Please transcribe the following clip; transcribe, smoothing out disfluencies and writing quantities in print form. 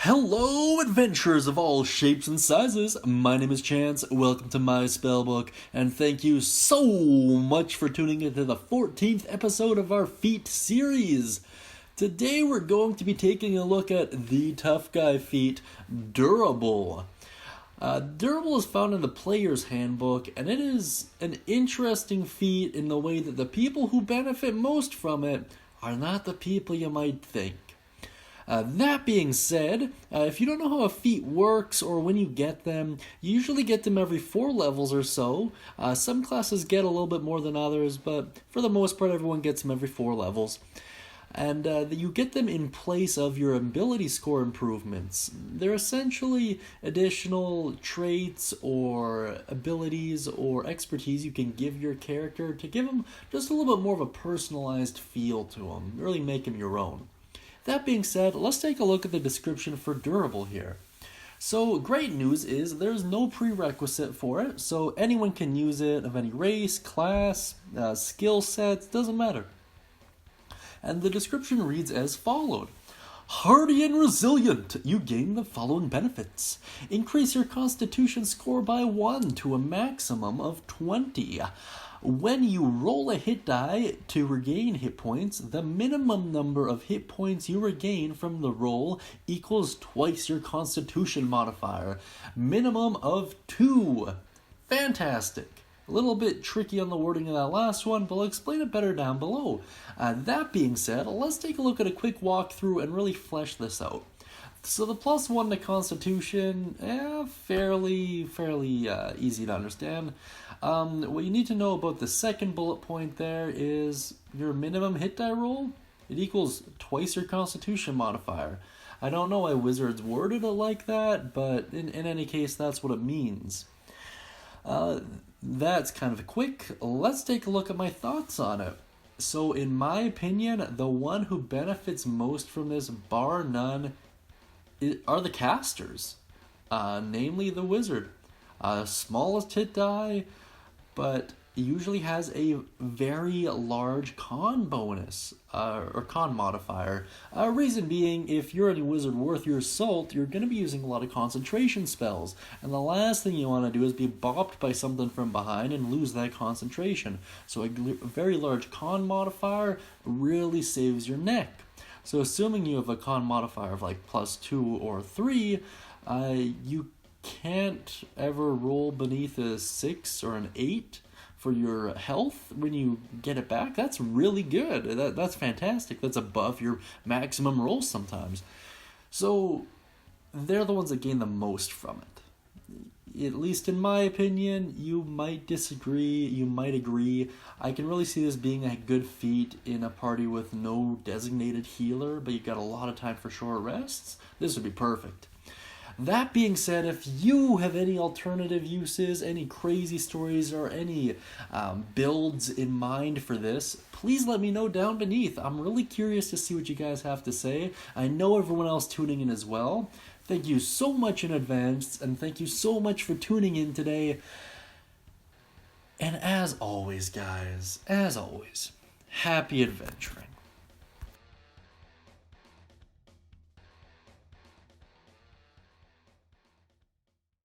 Hello, adventurers of all shapes and sizes. My name is Chance. Welcome to my Spellbook, and thank you so much for tuning into the 14th episode of our feat series. Today we're going to be taking a look at the tough guy feat, Durable. Durable is found in the player's handbook, and it is an interesting feat in the way that the people who benefit most from it are not the people you might think. That being said, if you don't know how a feat works or when you get them, you usually get them every 4 levels or so. Some classes get a little bit more than others, but for the most part everyone gets them every 4 levels. And you get them in place of your ability score improvements. They're essentially additional traits or abilities or expertise you can give your character to give them just a little bit more of a personalized feel to them, really make them your own. That being said, let's take a look at the description for Durable here. So, great news is there's no prerequisite for it, so anyone can use it of any race, class, skill sets, doesn't matter. And the description reads as followed. Hardy and resilient, you gain the following benefits. Increase your constitution score by 1 to a maximum of 20. When you roll a hit die to regain hit points, the minimum number of hit points you regain from the roll equals twice your constitution modifier. Minimum of 2. Fantastic. A little bit tricky on the wording of that last one, but I'll explain it better down below. That being said, let's take a look at a quick walkthrough and really flesh this out. So the +1 to Constitution, fairly easy to understand. What you need to know about the second bullet point there is your minimum hit die roll. It equals twice your Constitution modifier. I don't know why Wizards worded it like that, but in any case, that's what it means. That's kind of quick. Let's take a look at my thoughts on it. So in my opinion, the one who benefits most from this, bar none, are the casters, namely the wizard. Smallest hit die, but usually has a very large con bonus, or con modifier. Reason being, if you're any wizard worth your salt, you're going to be using a lot of concentration spells, and the last thing you want to do is be bopped by something from behind and lose that concentration. So a very large con modifier really saves your neck. So assuming you have a con modifier of like +2 or 3, you can't ever roll beneath a 6 or an 8 for your health when you get it back. That's really good. That's fantastic. That's above your maximum roll sometimes. So they're the ones that gain the most from it. At least in my opinion, you might disagree, you might agree. I can really see this being a good feat in a party with no designated healer, but you've got a lot of time for short rests. This would be perfect. That being said, if you have any alternative uses, any crazy stories, or any builds in mind for this, please let me know down beneath. I'm really curious to see what you guys have to say. I know everyone else tuning in as well. Thank you so much in advance, and thank you so much for tuning in today. And as always, guys, happy adventuring.